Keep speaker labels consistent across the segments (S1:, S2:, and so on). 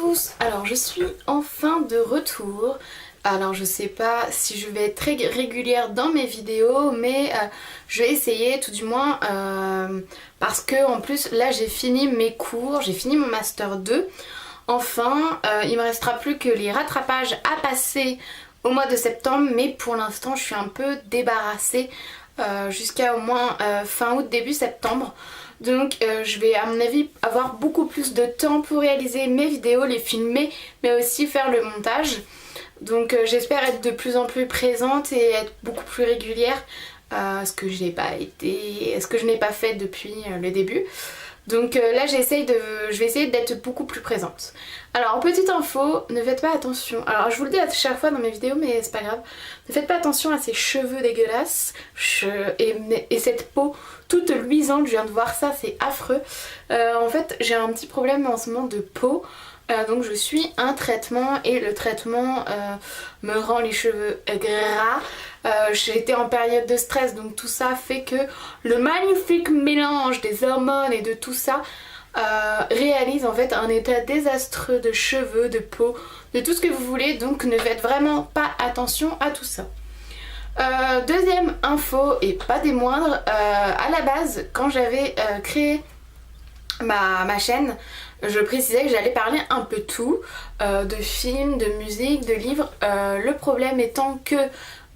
S1: tous, alors je suis enfin de retour. Alors je sais pas si je vais être très régulière dans mes vidéos, mais je vais essayer tout du moins parce que en plus là j'ai fini mes cours, j'ai fini mon master 2. Enfin, il me restera plus que les rattrapages à passer au mois de septembre, mais pour l'instant je suis un peu débarrassée jusqu'à au moins fin août, début septembre. Donc je vais à mon avis avoir beaucoup plus de temps pour réaliser mes vidéos, les filmer, mais aussi faire le montage. Donc j'espère être de plus en plus présente et être beaucoup plus régulière, ce que je n'ai pas été, ce que je n'ai pas fait depuis le début. Donc là je vais essayer d'être beaucoup plus présente. Alors petite info, ne faites pas attention, alors je vous le dis à chaque fois dans mes vidéos mais c'est pas grave, ne faites pas attention à ces cheveux dégueulasses et cette peau toute luisante, je viens de voir ça, c'est affreux. En fait j'ai un petit problème en ce moment de peau. Donc je suis un traitement et le traitement me rend les cheveux gras. J'ai été en période de stress, donc tout ça fait que le magnifique mélange des hormones et de tout ça réalise en fait un état désastreux de cheveux, de peau, de tout ce que vous voulez. Donc ne faites vraiment pas attention à tout ça. Deuxième info et pas des moindres, à la base quand j'avais créé ma chaîne, je précisais que j'allais parler un peu tout, de films, de musique, de livres. Le problème étant que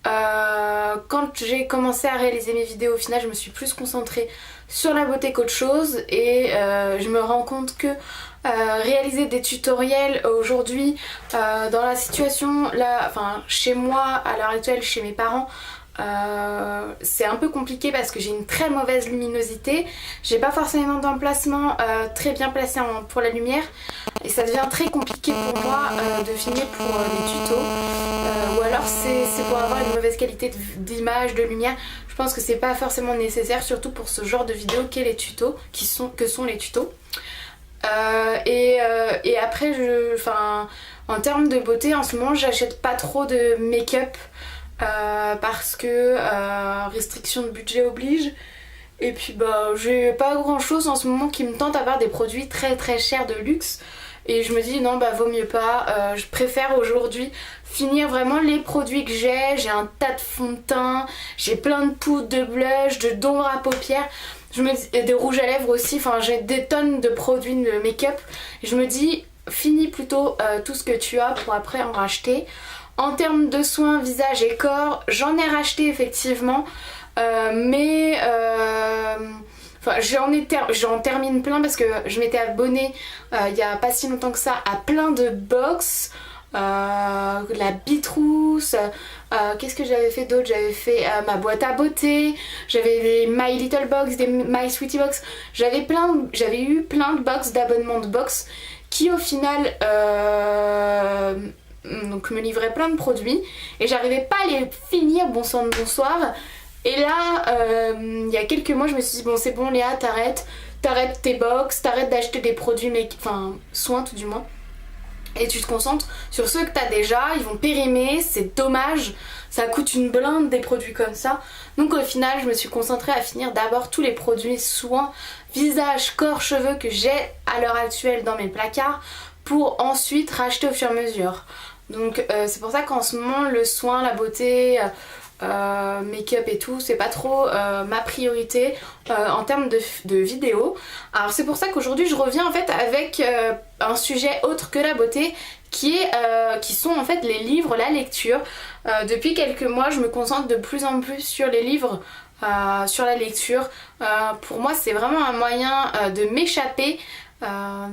S1: quand j'ai commencé à réaliser mes vidéos, au final je me suis plus concentrée sur la beauté qu'autre chose et je me rends compte que réaliser des tutoriels aujourd'hui dans la situation là, enfin chez moi à l'heure actuelle, chez mes parents, c'est un peu compliqué parce que j'ai une très mauvaise luminosité, j'ai pas forcément d'emplacement très bien placé pour la lumière et ça devient très compliqué pour moi de filmer pour les tutos, ou alors c'est pour avoir une mauvaise qualité d'image, de lumière. Je pense que c'est pas forcément nécessaire, surtout pour ce genre de vidéos qu'est les tutos, que sont les tutos. Et après en termes de beauté en ce moment j'achète pas trop de make-up parce que restriction de budget oblige. Et puis bah j'ai pas grand chose en ce moment qui me tente à avoir des produits très très chers de luxe. Et je me dis non bah vaut mieux pas, je préfère aujourd'hui finir vraiment les produits que j'ai un tas de fond de teint, j'ai plein de poudre, de blush, d'ombre à paupières, de rouge à lèvres aussi, enfin j'ai des tonnes de produits de make-up. Je me dis finis plutôt tout ce que tu as pour après en racheter. En termes de soins visage et corps, j'en ai racheté effectivement, mais enfin, j'en termine plein parce que je m'étais abonnée il y a pas si longtemps que ça à plein de box, la Bitrousse, qu'est-ce que j'avais fait d'autre, j'avais fait ma boîte à beauté, j'avais des My Little Box, des My Sweetie Box, j'avais eu plein de box, d'abonnements de box qui au final donc me livraient plein de produits et j'arrivais pas à les finir, bon sang de bonsoir. Et là, il y a quelques mois, je me suis dit bon c'est bon Léa, t'arrêtes tes box, t'arrêtes d'acheter des produits, enfin soins tout du moins, et tu te concentres sur ceux que t'as déjà, ils vont périmer, c'est dommage, ça coûte une blinde des produits comme ça. Donc au final, je me suis concentrée à finir d'abord tous les produits soins, visage, corps, cheveux que j'ai à l'heure actuelle dans mes placards pour ensuite racheter au fur et à mesure. Donc c'est pour ça qu'en ce moment le soin, la beauté, make-up et tout, c'est pas trop ma priorité en termes de vidéos. Alors c'est pour ça qu'aujourd'hui je reviens en fait avec un sujet autre que la beauté qui sont en fait les livres, la lecture. Depuis quelques mois je me concentre de plus en plus sur les livres, sur la lecture. Pour moi c'est vraiment un moyen de m'échapper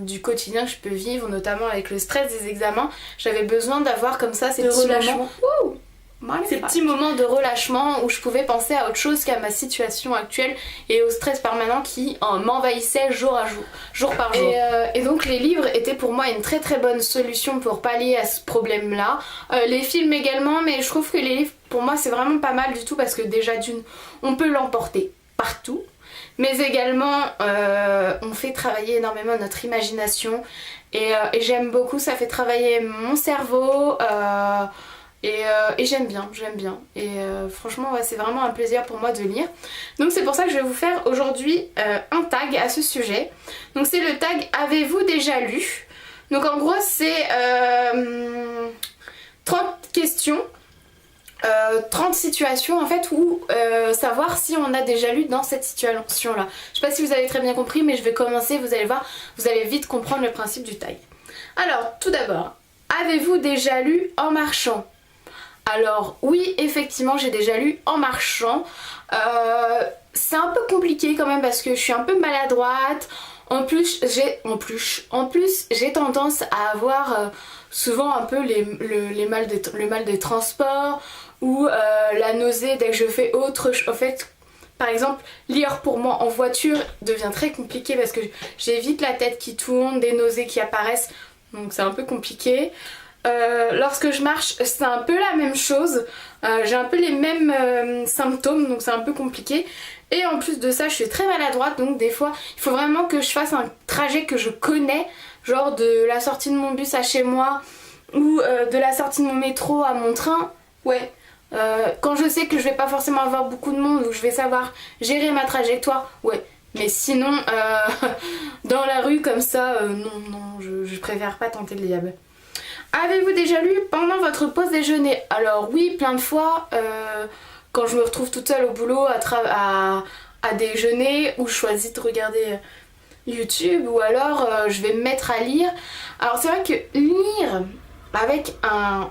S1: du quotidien que je peux vivre, notamment avec le stress des examens. J'avais besoin d'avoir comme ça ces petits moments de relâchement où je pouvais penser à autre chose qu'à ma situation actuelle et au stress permanent qui m'envahissait jour par jour. Et donc les livres étaient pour moi une très très bonne solution pour pallier à ce problème là. Les films également, mais je trouve que les livres pour moi c'est vraiment pas mal du tout parce que déjà d'une on peut l'emporter partout, mais également on fait travailler énormément notre imagination et j'aime beaucoup, ça fait travailler mon cerveau et j'aime bien. Et franchement ouais, c'est vraiment un plaisir pour moi de lire. Donc c'est pour ça que je vais vous faire aujourd'hui un tag à ce sujet. Donc c'est le tag avez-vous déjà lu? Donc en gros c'est 30 questions, 30 situations en fait où savoir si on a déjà lu dans cette situation là. Je sais pas si vous avez très bien compris mais je vais commencer, vous allez voir, vous allez vite comprendre le principe du tag. Alors tout d'abord, avez-vous déjà lu en marchant? Alors oui, effectivement j'ai déjà lu en marchant. C'est un peu compliqué quand même parce que je suis un peu maladroite. En plus j'ai tendance à avoir souvent un peu le mal des transports ou la nausée dès que je fais autre chose. En fait, par exemple, lire pour moi en voiture devient très compliqué parce que j'ai vite la tête qui tourne, des nausées qui apparaissent, donc c'est un peu compliqué. Lorsque je marche, c'est un peu la même chose. J'ai un peu les mêmes symptômes, donc c'est un peu compliqué. Et en plus de ça, je suis très maladroite, donc des fois, il faut vraiment que je fasse un trajet que je connais, genre de la sortie de mon bus à chez moi ou de la sortie de mon métro à mon train. Ouais. Quand je sais que je vais pas forcément avoir beaucoup de monde ou je vais savoir gérer ma trajectoire, ouais. Mais sinon, dans la rue comme ça, non, je préfère pas tenter le diable. Avez-vous déjà lu pendant votre pause déjeuner? Alors oui, plein de fois, quand je me retrouve toute seule au boulot à déjeuner ou je choisis de regarder YouTube ou alors je vais me mettre à lire. Alors c'est vrai que lire avec un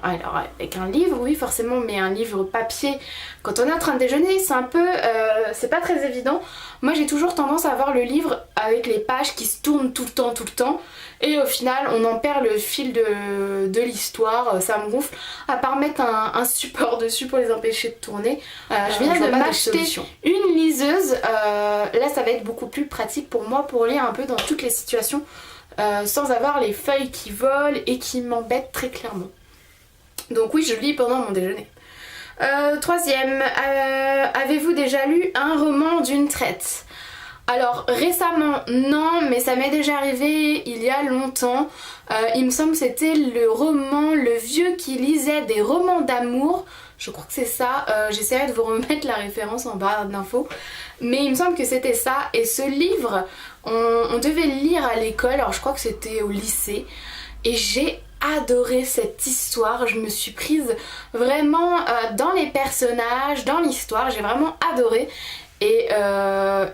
S1: livre, oui forcément, mais un livre papier quand on est en train de déjeuner c'est un peu, c'est pas très évident. Moi j'ai toujours tendance à avoir le livre avec les pages qui se tournent tout le temps et au final on en perd le fil de l'histoire, ça me gonfle. À part mettre un support dessus pour les empêcher de tourner, je viens de m'acheter une liseuse, là ça va être beaucoup plus pratique pour moi pour lire un peu dans toutes les situations. Sans avoir les feuilles qui volent et qui m'embêtent très clairement. Donc oui, je lis pendant mon déjeuner. Troisième, avez-vous déjà lu un roman d'une traite? Alors récemment non, mais ça m'est déjà arrivé il y a longtemps. Il me semble que c'était le roman Le Vieux qui lisait des romans d'amour. Je crois que c'est ça, j'essaierai de vous remettre la référence en barre d'infos. Mais il me semble que c'était ça, et ce livre, on devait le lire à l'école, alors je crois que c'était au lycée, et j'ai adoré cette histoire, je me suis prise vraiment dans les personnages, dans l'histoire, j'ai vraiment adoré. Et ça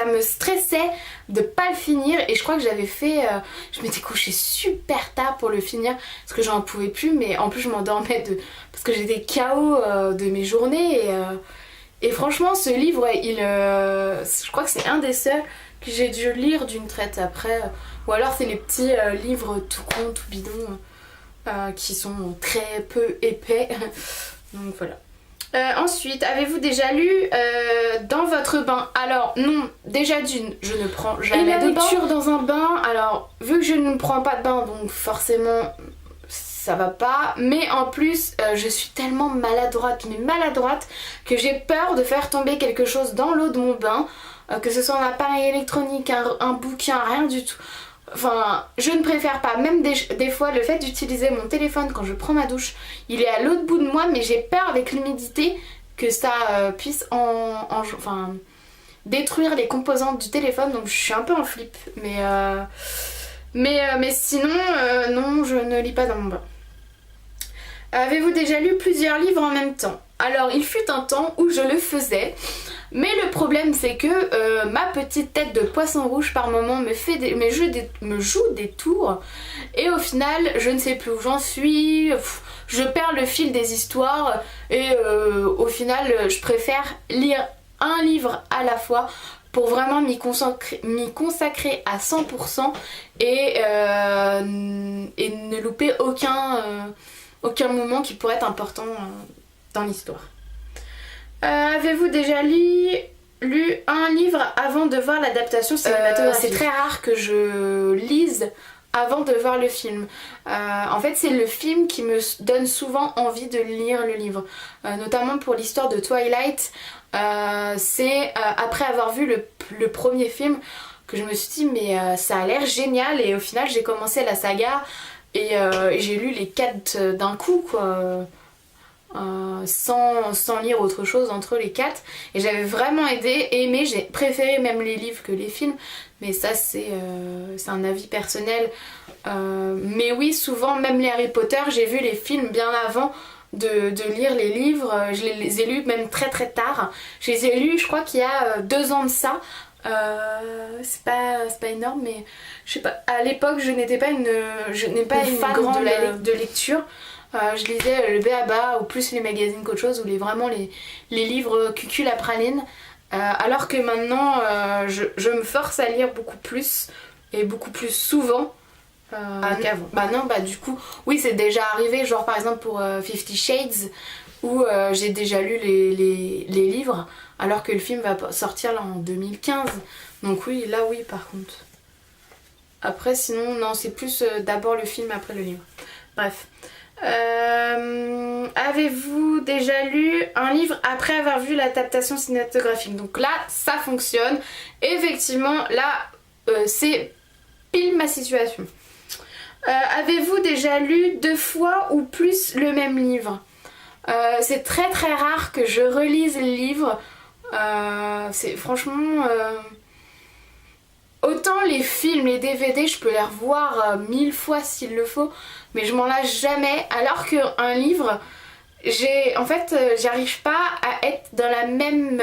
S1: me stressait de pas le finir et je crois que j'avais fait, je m'étais couchée super tard pour le finir parce que j'en pouvais plus, mais en plus je m'endormais parce que j'étais KO de mes journées et franchement ce livre ouais, je crois que c'est un des seuls que j'ai dû lire d'une traite après, ou alors c'est les petits livres tout con, tout bidon qui sont très peu épais donc voilà. Ensuite, avez-vous déjà lu dans votre bain? Alors non, déjà d'une, je ne prends jamais de bain. Et la lecture dans un bain, alors vu que je ne prends pas de bain, donc forcément ça va pas. Mais en plus, je suis tellement maladroite, mais maladroite, que j'ai peur de faire tomber quelque chose dans l'eau de mon bain, que ce soit un appareil électronique, un bouquin, rien du tout. Enfin, je ne préfère pas, même des fois le fait d'utiliser mon téléphone quand je prends ma douche, il est à l'autre bout de moi, mais j'ai peur avec l'humidité que ça puisse enfin, détruire les composantes du téléphone, donc je suis un peu en flip, mais sinon, non, je ne lis pas dans mon bain. Avez-vous déjà lu plusieurs livres en même temps? Alors il fut un temps où je le faisais, mais le problème c'est que ma petite tête de poisson rouge par moment me joue des tours et au final je ne sais plus où j'en suis, je perds le fil des histoires et au final je préfère lire un livre à la fois pour vraiment m'y consacrer à 100% et ne louper aucun moment qui pourrait être important dans l'histoire. Avez-vous déjà lu un livre avant de voir l'adaptation cinématographique? C'est très rare que je lise avant de voir le film. En fait c'est le film qui me donne souvent envie de lire le livre. Notamment pour l'histoire de Twilight. C'est après avoir vu le premier film que je me suis dit mais ça a l'air génial, et au final j'ai commencé la saga et j'ai lu les 4 d'un coup quoi. sans lire autre chose entre les 4, et j'avais vraiment aimé, j'ai préféré même les livres que les films, mais ça c'est un avis personnel. Mais oui, souvent même les Harry Potter, j'ai vu les films bien avant de lire les livres. Je les ai lus même très très tard, je les ai lus je crois qu'il y a 2 ans de ça. C'est pas énorme, mais je sais pas, à l'époque je n'ai pas une fan grande de lecture. Je lisais le B.A.B.A. ou plus les magazines qu'autre chose, ou vraiment les livres cucul à praline. Alors que maintenant, je me force à lire beaucoup plus et beaucoup plus souvent qu'avant. Bah non, bah du coup, oui, c'est déjà arrivé, genre par exemple pour 50 Shades, où j'ai déjà lu les livres, alors que le film va sortir là en 2015. Donc oui, là oui par contre. Après sinon, non, c'est plus d'abord le film, après le livre. Bref. Avez-vous déjà lu un livre après avoir vu l'adaptation cinématographique? Donc là, ça fonctionne. Effectivement, là, c'est pile ma situation. Avez-vous déjà lu 2 fois ou plus le même livre? C'est très très rare que je relise le livre. C'est franchement... Autant les films, les DVD, je peux les revoir 1000 fois s'il le faut, mais je m'en lasse jamais. Alors qu'un livre, j'arrive pas à être dans la même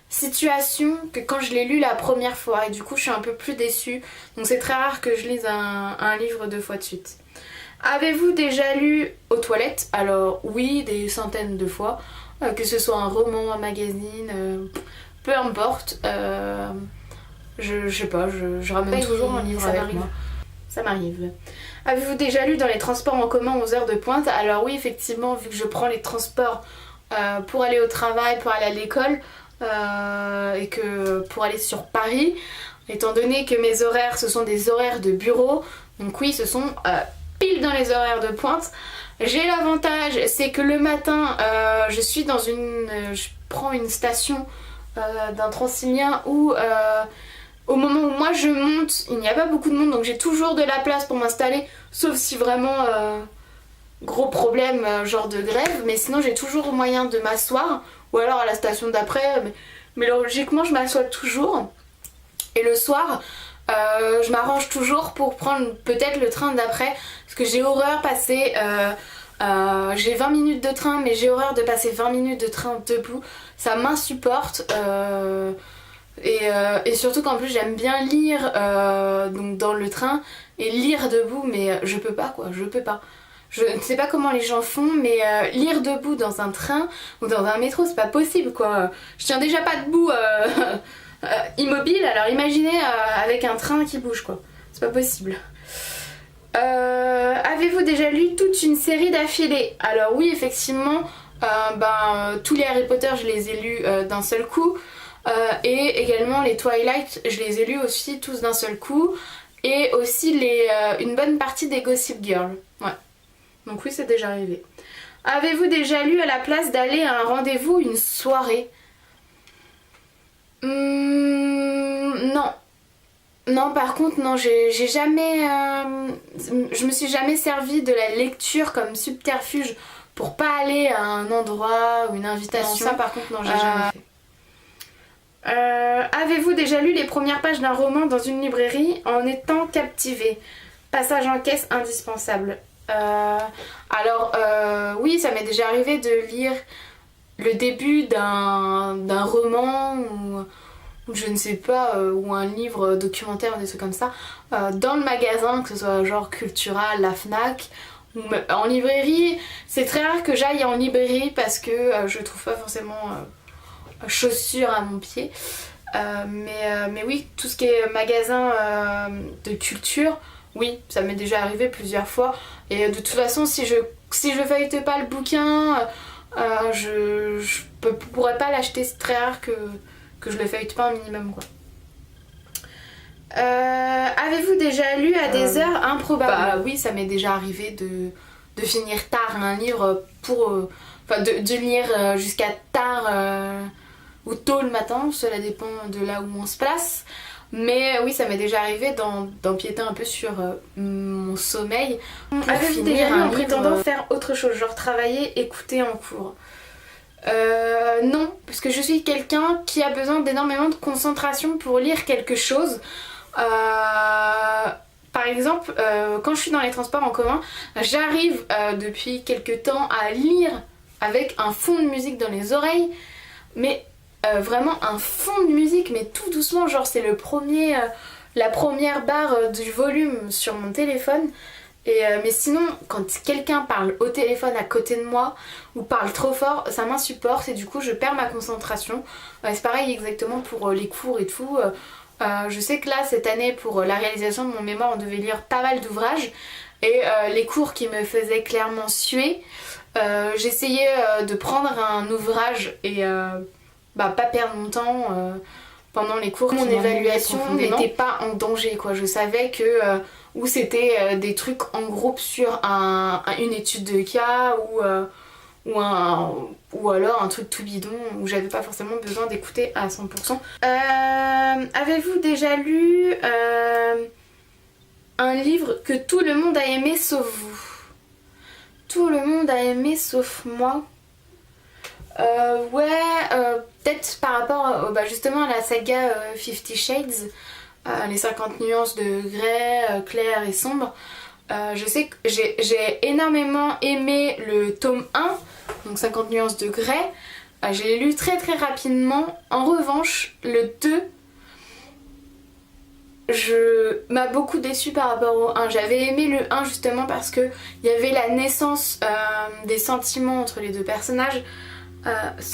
S1: situation que quand je l'ai lu la première fois, et du coup je suis un peu plus déçue. Donc c'est très rare que je lise un livre 2 fois de suite. Avez-vous déjà lu aux toilettes? Alors oui, des centaines de fois, que ce soit un roman, un magazine, peu importe. Je sais pas, je ramène toujours un livre avec moi. Ça m'arrive. Avez-vous déjà lu dans les transports en commun aux heures de pointe? Alors oui, effectivement, vu que je prends les transports pour aller au travail, pour aller à l'école, et que pour aller sur Paris, étant donné que mes horaires, ce sont des horaires de bureau, donc oui, ce sont pile dans les horaires de pointe. J'ai l'avantage, c'est que le matin, je prends une station d'un Transilien où... au moment où moi je monte, il n'y a pas beaucoup de monde, donc j'ai toujours de la place pour m'installer, sauf si vraiment gros problème, genre de grève, mais sinon j'ai toujours moyen de m'asseoir, ou alors à la station d'après, mais logiquement je m'assois toujours. Et le soir, je m'arrange toujours pour prendre peut-être le train d'après, parce que j'ai horreur de passer... j'ai 20 minutes de train, mais j'ai horreur de passer 20 minutes de train debout, ça m'insupporte. Et surtout qu'en plus j'aime bien lire donc dans le train, et lire debout, mais je peux pas quoi, je peux pas. Je ne sais pas comment les gens font, mais lire debout dans un train ou dans un métro, c'est pas possible quoi. Je tiens déjà pas debout immobile, alors imaginez avec un train qui bouge quoi, c'est pas possible. Avez-vous déjà lu toute une série d'affilée? Alors oui, effectivement, tous les Harry Potter je les ai lus d'un seul coup. Et également les Twilight, je les ai lus aussi tous d'un seul coup. Et aussi une bonne partie des Gossip Girl. Ouais. Donc oui, c'est déjà arrivé. Avez-vous déjà lu à la place d'aller à un rendez-vous, une soirée? Non. Non, par contre, non, j'ai jamais... je me suis jamais servi de la lecture comme subterfuge pour pas aller à un endroit ou une invitation. Non, ça par contre, non, j'ai jamais fait. Avez-vous déjà lu les premières pages d'un roman dans une librairie en étant captivé? Passage en caisse indispensable. Oui, ça m'est déjà arrivé de lire le début d'un roman ou je ne sais pas, ou un livre documentaire ou des trucs comme ça, dans le magasin, que ce soit genre Cultura, la Fnac, ou en librairie. C'est très rare que j'aille en librairie parce que je trouve pas forcément... chaussures à mon pied, mais oui, tout ce qui est magasin de culture, oui, ça m'est déjà arrivé plusieurs fois, et de toute façon si je feuillete pas le bouquin, je pourrais pas l'acheter, c'est très rare que je le feuillete pas un minimum quoi. Avez-vous déjà lu à des heures improbables? Oui, ça m'est déjà arrivé de finir tard un livre de lire jusqu'à tard ou tôt le matin, cela dépend de là où on se place. Mais oui, ça m'est déjà arrivé d'empiéter un peu sur mon sommeil. Avez-vous déjà lu en prétendant faire autre chose, genre travailler, écouter en cours? Non, parce que je suis quelqu'un qui a besoin d'énormément de concentration pour lire quelque chose. Par exemple, quand je suis dans les transports en commun, j'arrive depuis quelques temps à lire avec un fond de musique dans les oreilles, mais vraiment un fond de musique, mais tout doucement, genre c'est la première barre du volume sur mon téléphone. Mais sinon, quand quelqu'un parle au téléphone à côté de moi ou parle trop fort, ça m'insupporte et du coup je perds ma concentration. C'est pareil exactement pour les cours et tout. Je sais que là, cette année, pour la réalisation de mon mémoire, on devait lire pas mal d'ouvrages. Et les cours qui me faisaient clairement suer, j'essayais de prendre un ouvrage et pas perdre mon temps pendant les cours. Mon évaluation n'était pas en danger, quoi. Je savais que ou c'était des trucs en groupe sur une étude de cas ou alors un truc tout bidon où j'avais pas forcément besoin d'écouter à 100%. Avez-vous déjà lu un livre que tout le monde a aimé sauf vous? Tout le monde a aimé sauf moi. Peut-être par rapport justement à la saga 50 Shades, les 50 nuances de Grey, clair et sombre. Je sais que j'ai énormément aimé le tome 1, donc 50 nuances de Grey. Je l'ai lu très très rapidement. En revanche, le 2 m'a beaucoup déçue par rapport au 1. J'avais aimé le 1 justement parce qu'il y avait la naissance des sentiments entre les deux personnages.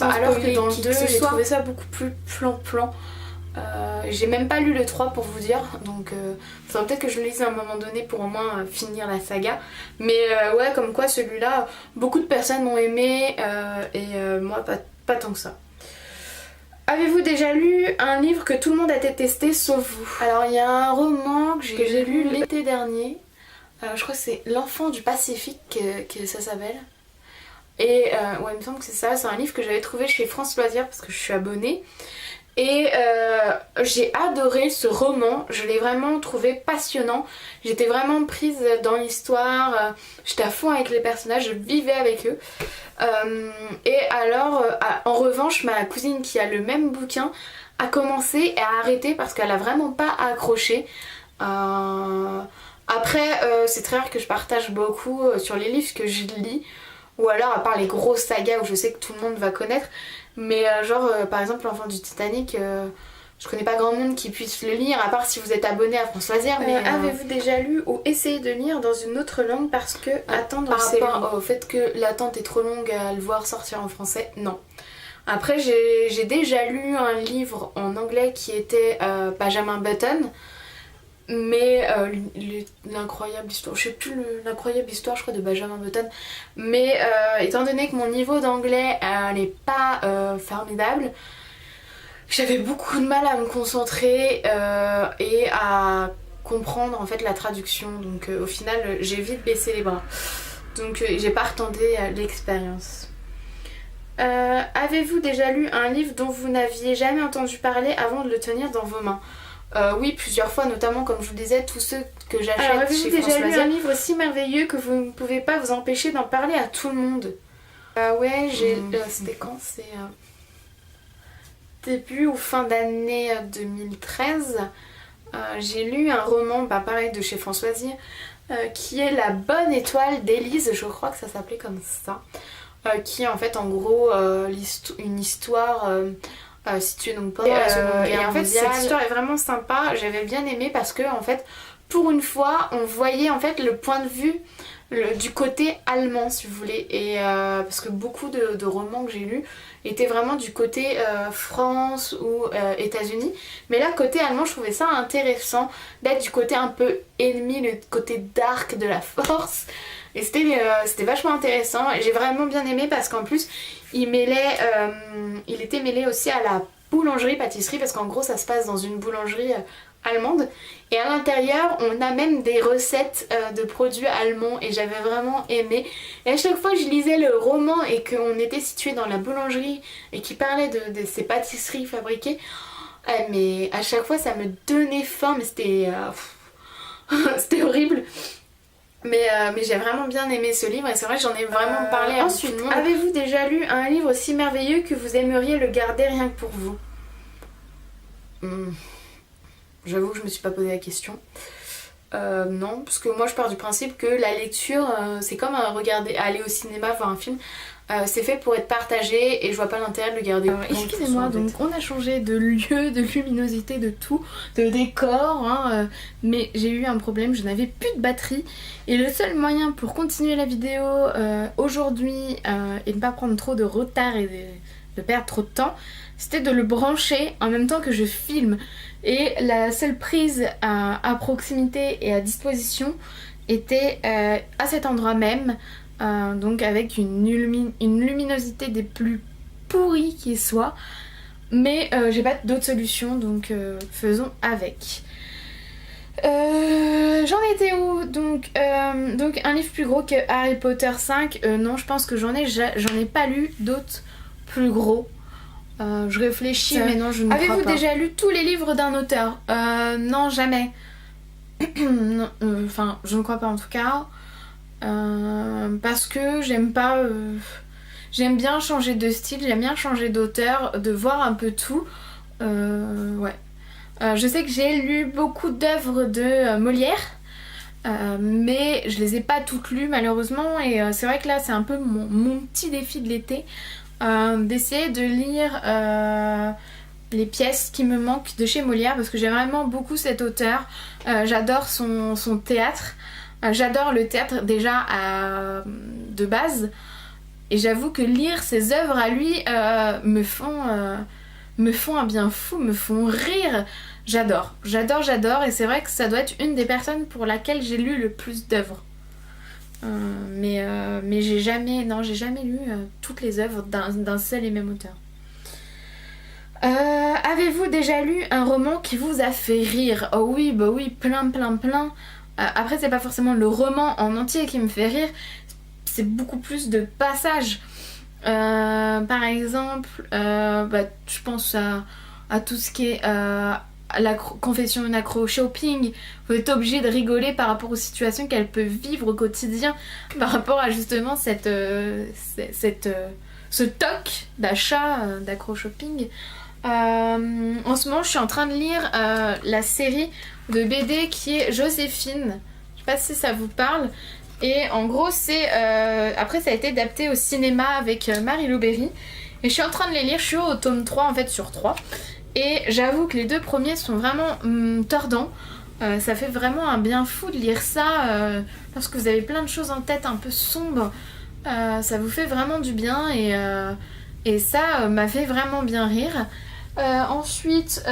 S1: Alors que dans le 2, j'ai trouvé ça beaucoup plus plan-plan. J'ai même pas lu le 3 pour vous dire, donc il faudrait peut-être que je le lise à un moment donné pour au moins finir la saga. Mais ouais, comme quoi celui-là, beaucoup de personnes l'ont aimé et moi pas tant que ça. Avez-vous déjà lu un livre que tout le monde a détesté sauf vous? Alors il y a un roman que j'ai lu l'été dernier, je crois que c'est L'Enfant du Pacifique que ça s'appelle. Et ouais, il me semble que c'est ça, c'est un livre que j'avais trouvé chez France Loisirs parce que je suis abonnée. Et j'ai adoré ce roman, je l'ai vraiment trouvé passionnant. J'étais vraiment prise dans l'histoire, j'étais à fond avec les personnages, je vivais avec eux. Et alors, en revanche, ma cousine qui a le même bouquin a commencé et a arrêté parce qu'elle a vraiment pas accroché. Après, c'est très rare que je partage beaucoup sur les livres que je lis. Ou alors à part les grosses sagas où je sais que tout le monde va connaître. Mais par exemple L'Enfant du Titanic, je connais pas grand monde qui puisse le lire, à part si vous êtes abonné à France Loisirs. Mais avez-vous déjà lu ou essayé de lire dans une autre langue parce que attendre c'est long? Par rapport au fait que l'attente est trop longue à le voir sortir en français, non. Après j'ai déjà lu un livre en anglais qui était Benjamin Button. Mais l'incroyable histoire, je sais plus l'incroyable histoire je crois de Benjamin Button, mais étant donné que mon niveau d'anglais n'est pas formidable, j'avais beaucoup de mal à me concentrer et à comprendre en fait la traduction, donc au final j'ai vite baissé les bras, donc j'ai pas retenté l'expérience. Avez-vous déjà lu un livre dont vous n'aviez jamais entendu parler avant de le tenir dans vos mains? Oui, plusieurs fois, notamment comme je vous disais, tous ceux que j'achète chez France Loisirs. Avez-vous déjà lu un livre si merveilleux que vous ne pouvez pas vous empêcher d'en parler à tout le monde? Ouais, c'était quand? C'est début ou fin d'année 2013. J'ai lu un roman, pareil, de chez France Loisirs, qui est La Bonne Étoile d'Élise, je crois que ça s'appelait comme ça, qui est en fait en gros une histoire... située donc pendant la Seconde Guerre mondiale. Et en fait cette histoire est vraiment sympa, j'avais bien aimé parce que en fait pour une fois on voyait en fait le point de vue du côté allemand si vous voulez, et parce que beaucoup de romans que j'ai lus étaient vraiment du côté France ou États-Unis, mais là côté allemand je trouvais ça intéressant d'être du côté un peu ennemi, le côté dark de la force, et c'était vachement intéressant et j'ai vraiment bien aimé parce qu'en plus il était mêlé aussi à la boulangerie-pâtisserie parce qu'en gros ça se passe dans une boulangerie allemande et à l'intérieur on a même des recettes de produits allemands et j'avais vraiment aimé, et à chaque fois que je lisais le roman et qu'on était situé dans la boulangerie et qu'il parlait de ces pâtisseries fabriquées, Mais à chaque fois ça me donnait faim, mais c'était c'était horrible. Mais j'ai vraiment bien aimé ce livre et c'est vrai que j'en ai vraiment parlé à
S2: Ensuite,
S1: tout le monde.
S2: avez-vous déjà lu un livre si merveilleux que vous aimeriez le garder rien que pour vous?
S1: J'avoue que je me suis pas posé la question. Non, parce que moi je pars du principe que la lecture c'est comme aller au cinéma voir un film. C'est fait pour être partagé et je vois pas l'intérêt de le garder.
S2: Excusez-moi, donc on a changé de lieu, de luminosité, de tout, de décor, hein, mais j'ai eu un problème, je n'avais plus de batterie et le seul moyen pour continuer la vidéo aujourd'hui et ne pas prendre trop de retard et de perdre trop de temps, c'était de le brancher en même temps que je filme. Et la seule prise à proximité et à disposition était à cet endroit même. Donc avec une luminosité des plus pourries qui soit, mais j'ai pas d'autre solution, donc faisons avec. J'en étais où? Donc un livre plus gros que Harry Potter 5, non, je pense que j'en ai pas lu d'autres plus gros. Je réfléchis, mais non, je ne crois pas. Avez-vous déjà lu tous les livres d'un auteur? Non, jamais. Enfin, je ne crois pas en tout cas. Parce que j'aime pas... j'aime bien changer de style, j'aime bien changer d'auteur, de voir un peu tout. Ouais. Je sais que j'ai lu beaucoup d'œuvres de Molière, mais je les ai pas toutes lues malheureusement, et c'est vrai que là c'est un peu mon petit défi de l'été, d'essayer de lire les pièces qui me manquent de chez Molière, parce que j'aime vraiment beaucoup cet auteur. J'adore son théâtre. J'adore le théâtre déjà de base, et j'avoue que lire ses œuvres à lui me font un bien fou, me font rire. J'adore, et c'est vrai que ça doit être une des personnes pour laquelle j'ai lu le plus d'œuvres. Mais j'ai jamais lu toutes les œuvres d'un seul et même auteur. Avez-vous déjà lu un roman qui vous a fait rire? Oh oui, bah oui, plein. Après c'est pas forcément le roman en entier qui me fait rire, c'est beaucoup plus de passages. Par exemple, je pense à tout ce qui est la confession d'une accro au shopping. Vous êtes obligé de rigoler par rapport aux situations qu'elle peut vivre au quotidien, par rapport à justement ce toc d'achat, d'accro au shopping. En ce moment je suis en train de lire la série de BD qui est Joséphine, je sais pas si ça vous parle, et en gros c'est après ça a été adapté au cinéma avec Marie-Lou Berry, et je suis en train de les lire, je suis au tome 3 en fait sur 3, et j'avoue que les deux premiers sont vraiment tordants. Ça fait vraiment un bien fou de lire ça lorsque vous avez plein de choses en tête un peu sombres, ça vous fait vraiment du bien, et ça m'a fait vraiment bien rire. Ensuite,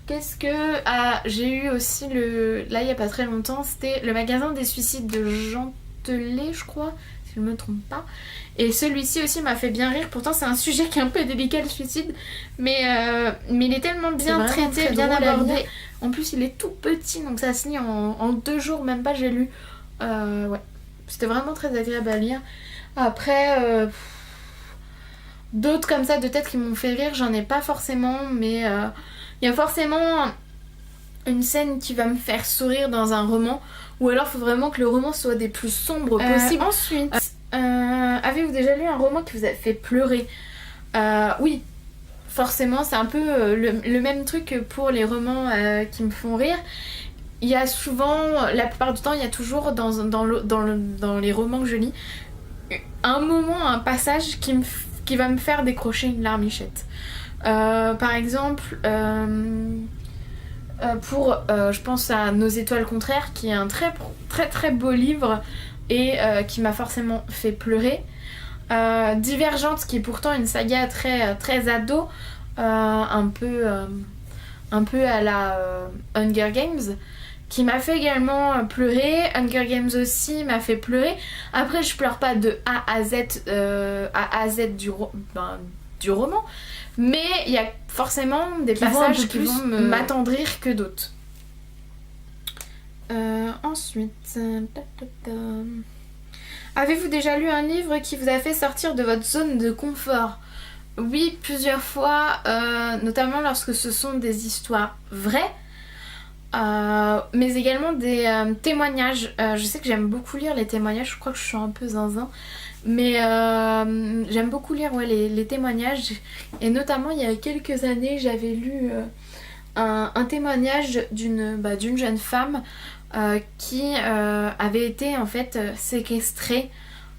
S2: qu'est-ce que... Ah, j'ai eu aussi là il y a pas très longtemps, c'était le magasin des suicides de Jean Telet, je crois, si je me trompe pas. Et celui-ci aussi m'a fait bien rire, pourtant c'est un sujet qui est un peu délicat, le suicide, mais il est tellement bien traité, bien abordé. En plus il est tout petit, donc ça se lit en 2 jours, même pas, j'ai lu. Ouais, c'était vraiment très agréable à lire. Après... d'autres comme ça de tête qui m'ont fait rire, j'en ai pas forcément, mais il y a forcément une scène qui va me faire sourire dans un roman, ou alors il faut vraiment que le roman soit des plus sombres possibles. Ensuite, avez-vous déjà lu un roman qui vous a fait pleurer? Oui, forcément, c'est un peu le même truc que pour les romans qui me font rire. Il y a souvent, la plupart du temps, il y a toujours dans les romans que je lis, un moment, un passage qui va me faire décrocher une larmichette. Par exemple, je pense à Nos étoiles contraires, qui est un très très beau livre et qui m'a forcément fait pleurer. Divergente, qui est pourtant une saga très, très ado, un peu à la Hunger Games, qui m'a fait également pleurer. Hunger Games aussi m'a fait pleurer. Après je pleure pas de A à Z du roman, mais il y a forcément des passages qui vont m'attendrir que d'autres. Ensuite, avez-vous déjà lu un livre qui vous a fait sortir de votre zone de confort? Oui, plusieurs fois, notamment lorsque ce sont des histoires vraies, mais également des témoignages. Je sais que j'aime beaucoup lire les témoignages, je crois que je suis un peu zinzin, mais j'aime beaucoup lire ouais, les témoignages. Et notamment, il y a quelques années, j'avais lu un témoignage d'une jeune femme qui avait été en fait séquestrée,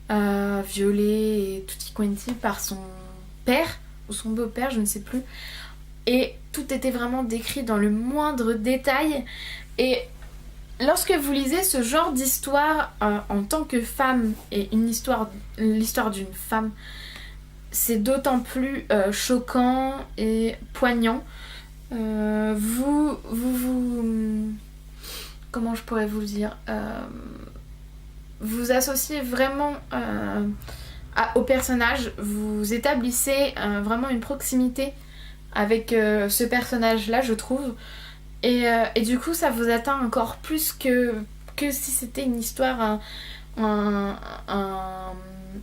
S2: violée et tutti quanti par son père ou son beau-père, je ne sais plus. Et tout était vraiment décrit dans le moindre détail. Et lorsque vous lisez ce genre d'histoire en tant que femme et l'histoire d'une femme, c'est d'autant plus choquant et poignant. Comment je pourrais vous le dire, vous associez vraiment au personnage, vous établissez vraiment une proximité avec ce personnage-là, je trouve. Et du coup, ça vous atteint encore plus que si c'était une histoire, un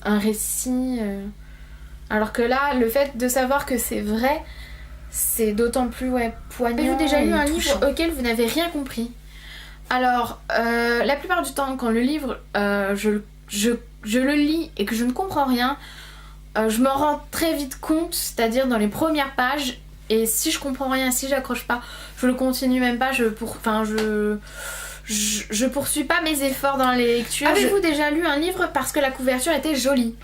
S2: récit. Alors que là, le fait de savoir que c'est vrai, c'est d'autant plus poignant. Avez-vous déjà lu un livre auquel vous n'avez rien compris? Alors, la plupart du temps, quand le livre, je le lis et que je ne comprends rien, je me rends très vite compte, c'est-à-dire dans les premières pages, et si je comprends rien, si j'accroche pas, je le continue même pas, je poursuis pas mes efforts dans les lectures. Avez-vous déjà lu un livre parce que la couverture était jolie?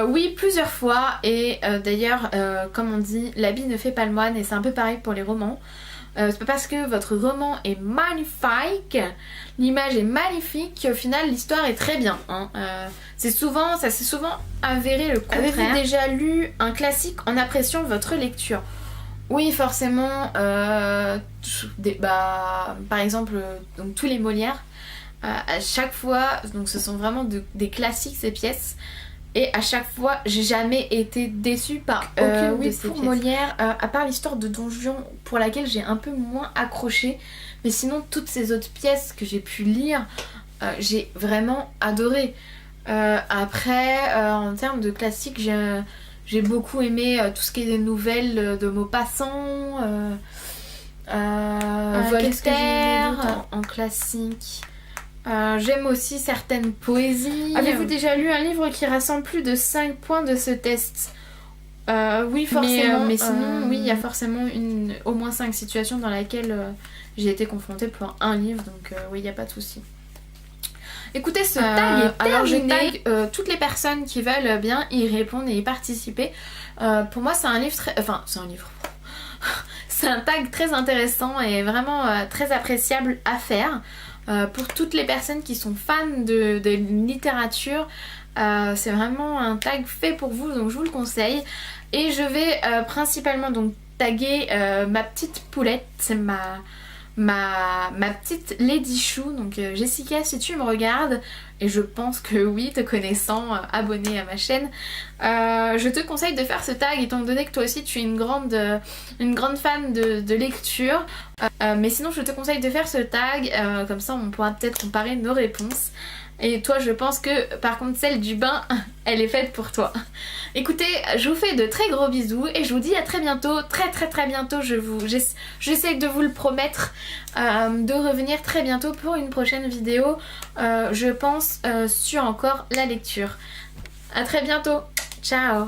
S2: Oui, plusieurs fois, et d'ailleurs, comme on dit, l'habit ne fait pas le moine, et c'est un peu pareil pour les romans. C'est pas parce que votre roman est magnifique, l'image est magnifique, qu'au final l'histoire est très bien. Hein. Ça s'est souvent avéré le contraire. Avez-vous déjà lu un classique en appréciant votre lecture? Oui, forcément. Par exemple, donc, tous les Molières. À chaque fois, donc ce sont vraiment des classiques ces pièces. Et à chaque fois, j'ai jamais été déçue par aucune de ces pièces. Molière, à part l'histoire de Don Juan, pour laquelle j'ai un peu moins accroché. Mais sinon, toutes ces autres pièces que j'ai pu lire, j'ai vraiment adoré. Après, en termes de classiques, j'ai beaucoup aimé tout ce qui est des nouvelles de Maupassant, Voltaire en classique. J'aime aussi certaines poésies. Avez-vous déjà lu un livre qui rassemble plus de 5 points de ce test? Oui, forcément. Mais sinon, oui, il y a forcément au moins 5 situations dans lesquelles j'ai été confrontée pour un livre. Donc oui, il n'y a pas de souci. Écoutez, ce tag est terminé. Alors je tag toutes les personnes qui veulent bien y répondre et y participer. Pour moi, c'est un livre très... Enfin, c'est un livre... c'est un tag très intéressant et vraiment très appréciable à faire. Pour toutes les personnes qui sont fans de littérature, c'est vraiment un tag fait pour vous, donc je vous le conseille. Et je vais principalement donc taguer ma petite poulette, c'est ma petite Lady Chou. Donc Jessica, si tu me regardes, et je pense que oui, te connaissant, abonnée à ma chaîne, je te conseille de faire ce tag étant donné que toi aussi tu es une grande fan de lecture. Mais sinon je te conseille de faire ce tag, comme ça on pourra peut-être comparer nos réponses. Et toi, je pense que par contre celle du bain, elle est faite pour toi. Écoutez, je vous fais de très gros bisous et je vous dis à très bientôt, très bientôt. J'essaie de vous le promettre, de revenir très bientôt pour une prochaine vidéo, je pense sur encore la lecture. À très bientôt, ciao.